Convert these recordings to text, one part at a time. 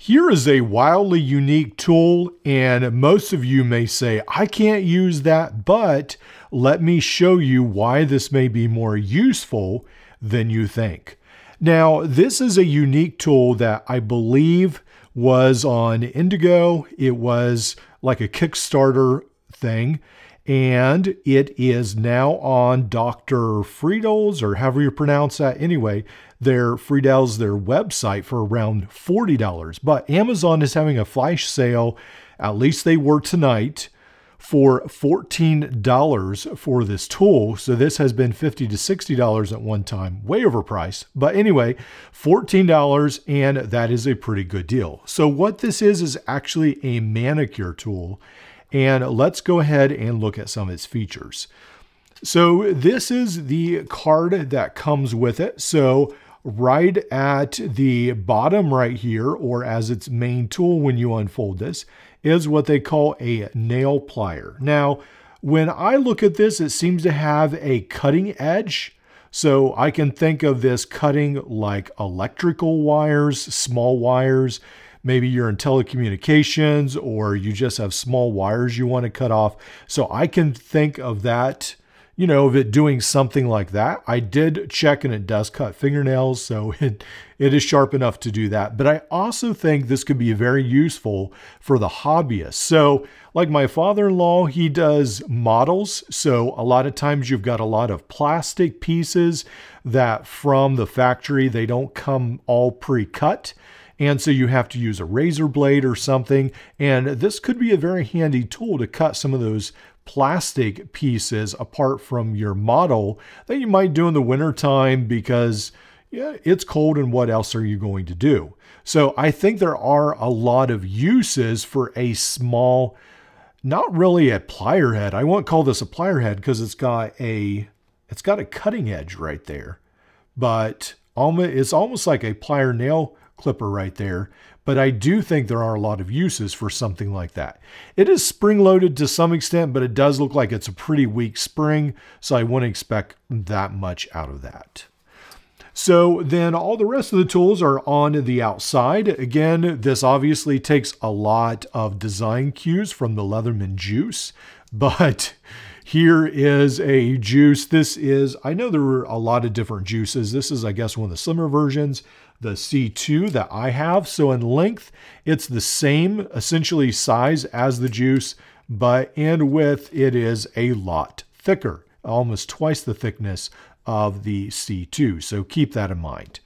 Here is a wildly unique tool, and most of you may say, I can't use that, but let me show you why this may be more useful than you think. Now, this is a unique tool that I believe was on Indigo. It was like a Kickstarter thing, and it is now on DrFriedels, or however you pronounce that. Anyway, DrFriedels, their website, for around $40. But Amazon is having a flash sale, at least they were tonight, for $14 for this tool. So this has been $50 to $60 at one time, way overpriced. But anyway, $14, and that is a pretty good deal. So what this is actually a manicure tool. And let's go ahead and look at some of its features. So this is the card that comes with it. So right at the bottom right here, or as its main tool when you unfold this, is what they call a nail plier. Now, when I look at this, it seems to have a cutting edge. So I can think of this cutting like electrical wires, small wires. Maybe you're in telecommunications, or you just have small wires you want to cut off. So I can think of that, you know, of it doing something like that. I did check, and it does cut fingernails, so it is sharp enough to do that. But I also think this could be very useful for the hobbyist. So like my father-in-law, he does models. So a lot of times you've got a lot of plastic pieces that from the factory, they don't come all pre-cut. And so you have to use a razor blade or something. And this could be a very handy tool to cut some of those plastic pieces apart from your model that you might do in the wintertime because, yeah, it's cold, and what else are you going to do? So I think there are a lot of uses for a small, not really a plier head. I won't call this a plier head because it's got a cutting edge right there, but it's almost like a plier nail clipper right there. But I do think there are a lot of uses for something like that. It is spring-loaded to some extent, but it does look like it's a pretty weak spring, so I wouldn't expect that much out of that. So then all the rest of the tools are on the outside. Again, this obviously takes a lot of design cues from the Leatherman juice, but here is a juice. This is, I know there were a lot of different juices. This is, I guess, one of the slimmer versions, the C2 that I have. So in length, it's the same essentially size as the juice, but in width, it is a lot thicker, almost twice the thickness of the C2. So keep that in mind.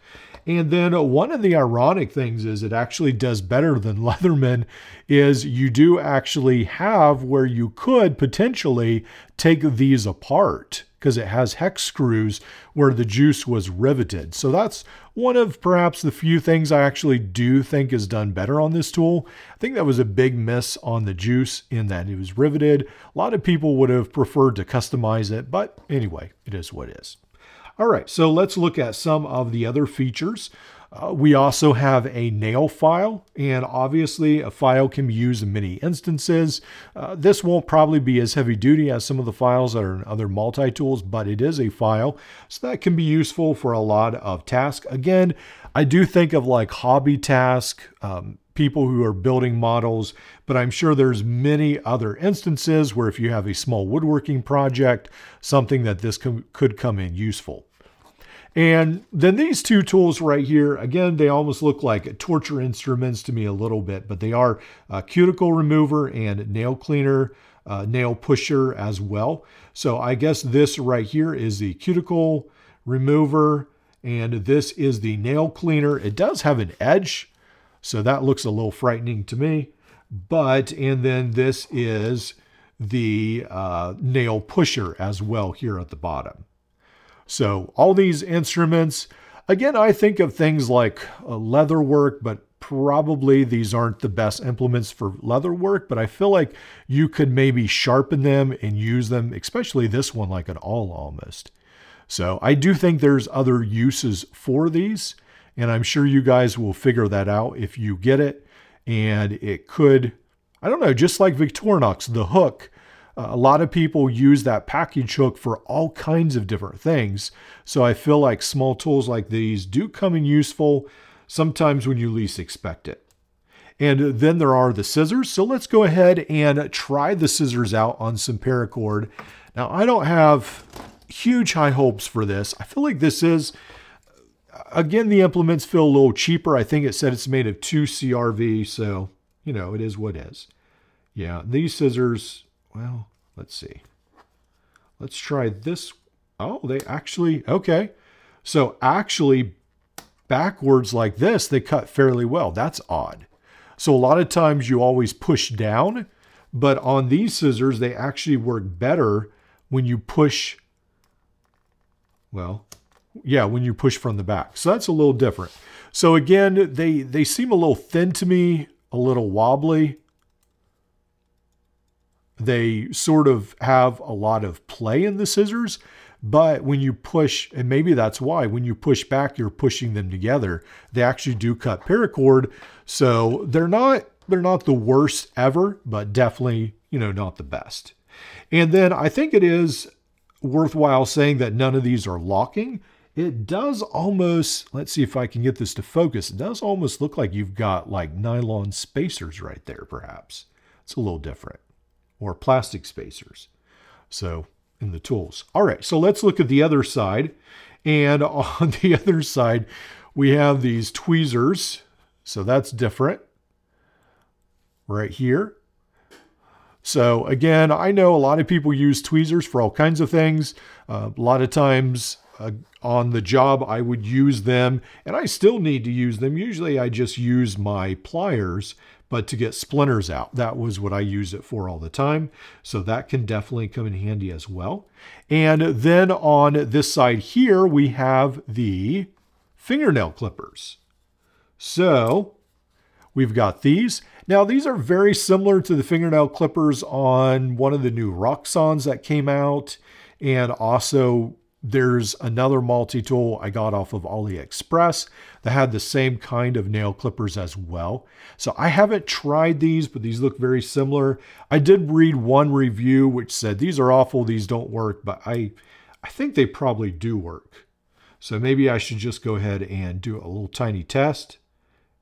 And then one of the ironic things is it actually does better than Leatherman is you do actually have where you could potentially take these apart because it has hex screws where the juice was riveted. So that's one of perhaps the few things I actually do think is done better on this tool. I think that was a big miss on the juice in that it was riveted. A lot of people would have preferred to customize it, but anyway, it is what it is. All right, so let's look at some of the other features. We also have a nail file, and obviously a file can be used in many instances. This won't probably be as heavy duty as some of the files that are in other multi-tools, but it is a file, so that can be useful for a lot of tasks. Again, I do think of like hobby task, people who are building models, but I'm sure there's many other instances where if you have a small woodworking project, something that this could come in useful. And then these two tools right here, again, they almost look like torture instruments to me a little bit, but they are a cuticle remover and nail cleaner, nail pusher as well. So I guess this right here is the cuticle remover, and this is the nail cleaner. It does have an edge, so that looks a little frightening to me. And then this is the nail pusher as well here at the bottom. So all these instruments, again, I think of things like leather work, but probably these aren't the best implements for leather work, but I feel like you could maybe sharpen them and use them, especially this one, like an awl almost. So I do think there's other uses for these, and I'm sure you guys will figure that out if you get it. And it could, I don't know, just like Victorinox, the hook, a lot of people use that package hook for all kinds of different things. So I feel like small tools like these do come in useful sometimes when you least expect it. And then there are the scissors. So let's go ahead and try the scissors out on some paracord. Now, I don't have huge high hopes for this. I feel like this is, again, the implements feel a little cheaper. I think it said it's made of 2 CRV, so, you know, it is what it is. Yeah, these scissors, well, let's see. Let's try this. Oh, they actually, okay. So actually, backwards like this, they cut fairly well. That's odd. So a lot of times you always push down, but on these scissors, they actually work better when you push, well, yeah, when you push from the back. So that's a little different. So again, they seem a little thin to me, a little wobbly. They sort of have a lot of play in the scissors, but when you push, and maybe that's why, when you push back, you're pushing them together. They actually do cut paracord. So they're not the worst ever, but definitely, you know, not the best. And then I think it is worthwhile saying that none of these are locking. It does almost, let's see if I can get this to focus. It does almost look like you've got like nylon spacers right there, perhaps. It's a little different. Or plastic spacers. So in the tools. All right, so let's look at the other side. And on the other side, we have these tweezers. So that's different right here. So again, I know a lot of people use tweezers for all kinds of things. A lot of times on the job, I would use them, and I still need to use them. Usually I just use my pliers, but to get splinters out, that was what I use it for all the time. So that can definitely come in handy as well. And then on this side here, we have the fingernail clippers. So we've got these. Now, these are very similar to the fingernail clippers on one of the new Roxxons that came out. And also, there's another multi-tool I got off of AliExpress that had the same kind of nail clippers as well. So I haven't tried these, but these look very similar. I did read one review which said these are awful, these don't work, but I think they probably do work. So maybe I should just go ahead and do a little tiny test.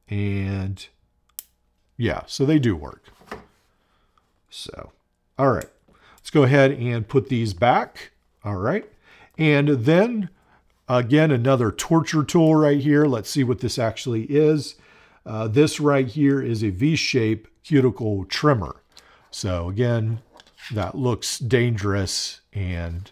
And yeah, so they do work. So, all right, let's go ahead and put these back. All right. And then, again, another torture tool right here. Let's see what this actually is. This right here is a V-shape cuticle trimmer. So again, that looks dangerous and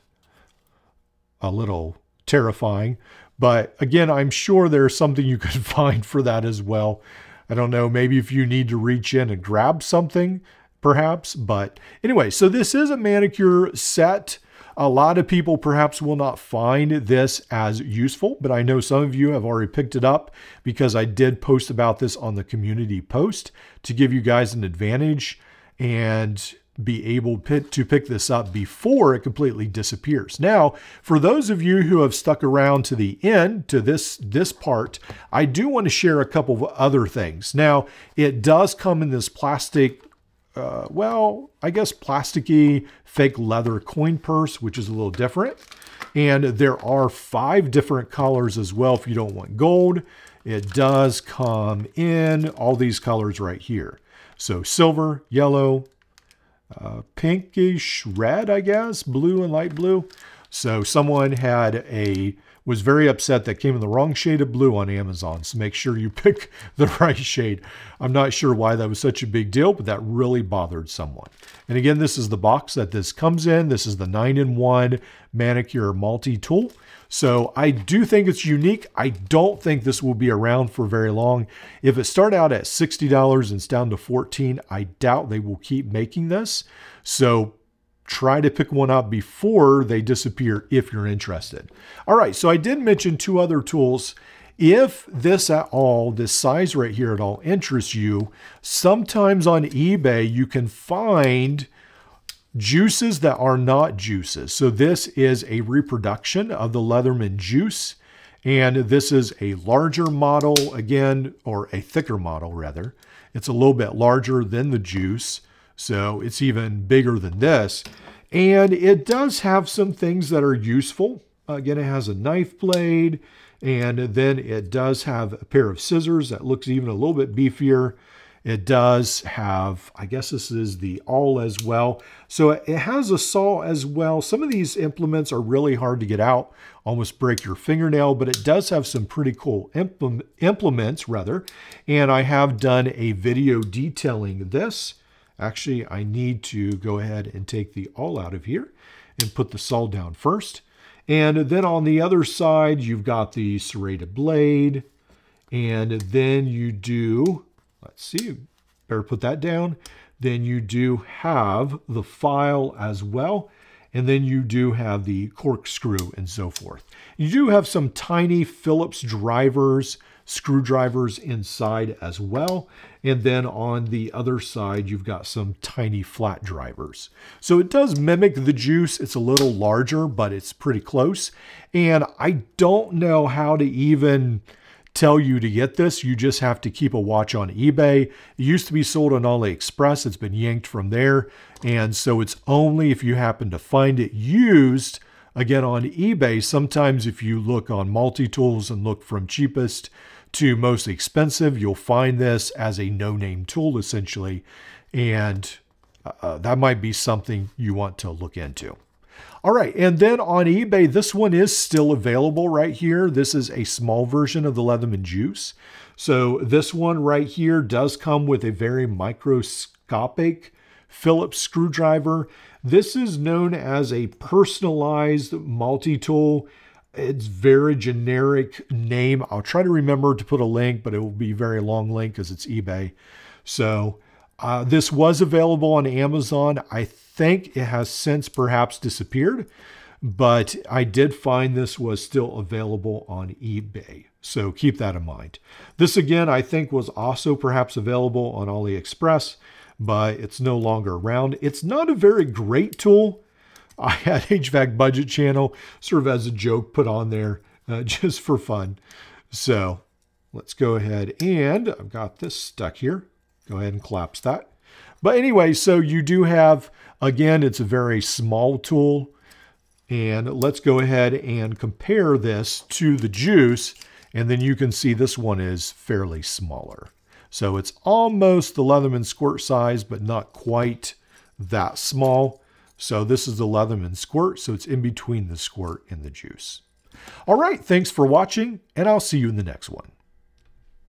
a little terrifying. But again, I'm sure there's something you could find for that as well. I don't know, maybe if you need to reach in and grab something, perhaps. But anyway, so this is a manicure set. A lot of people perhaps will not find this as useful, but I know some of you have already picked it up because I did post about this on the community post to give you guys an advantage and be able to pick this up before it completely disappears. Now, for those of you who have stuck around to the end, to this part, I do want to share a couple of other things. Now, it does come in this plastic, well, I guess plasticky fake leather coin purse, which is a little different. And there are 5 different colors as well if you don't want gold. It does come in all these colors right here. So silver, yellow, pinkish red, I guess, blue and light blue. So someone was very upset that came in the wrong shade of blue on Amazon. So make sure you pick the right shade. I'm not sure why that was such a big deal, but that really bothered someone. And again, this is the box that this comes in. This is the 9-in-1 manicure multi-tool. So I do think it's unique. I don't think this will be around for very long. If it started out at $60 and it's down to $14, I doubt they will keep making this. So try to pick one up before they disappear if you're interested. All right, so I did mention 2 other tools. If this at all, this size right here at all interests you, sometimes on eBay you can find juices that are not juices. So this is a reproduction of the Leatherman juice. And this is a larger model again, or a thicker model rather. It's a little bit larger than the juice. So it's even bigger than this. And it does have some things that are useful. Again, it has a knife blade, and then it does have a pair of scissors that looks even a little bit beefier. It does have, I guess this is the awl as well. So it has a saw as well. Some of these implements are really hard to get out, almost break your fingernail, but it does have some pretty cool implements. And I have done a video detailing this. Actually, I need to go ahead and take the awl out of here and put the saw down first. And then on the other side, you've got the serrated blade. And then you do, let's see, better put that down. Then you do have the file as well. And then you do have the corkscrew and so forth. You do have some tiny Phillips screwdrivers inside as well. And then on the other side, you've got some tiny flat drivers. So it does mimic the Juice. It's a little larger, but it's pretty close. And I don't know how to even tell you to get this. You just have to keep a watch on eBay. It used to be sold on AliExpress. It's been yanked from there. And so it's only if you happen to find it used, again, on eBay. Sometimes if you look on multi-tools and look from cheapest to most expensive, you'll find this as a no-name tool, essentially. And that might be something you want to look into. All right, and then on eBay, this one is still available right here. This is a small version of the Leatherman Juice. So this one right here does come with a very microscopic Phillips screwdriver. This is known as a personalized multi-tool. It's very generic name. I'll try to remember to put a link, but it will be a very long link because it's eBay. So this was available on Amazon. I think it has since perhaps disappeared, but I did find this was still available on eBay. So keep that in mind. This again, I think was also perhaps available on AliExpress, but it's no longer around. It's not a very great tool. I had HVAC Budget Channel sort of as a joke put on there just for fun. So let's go ahead and I've got this stuck here. Go ahead and collapse that. But anyway, so you do have, again, it's a very small tool. And let's go ahead and compare this to the Juice. And then you can see this one is fairly smaller. So it's almost the Leatherman Squirt size, but not quite that small. So this is the Leatherman Squirt. So it's in between the Squirt and the Juice. All right, thanks for watching, and I'll see you in the next one.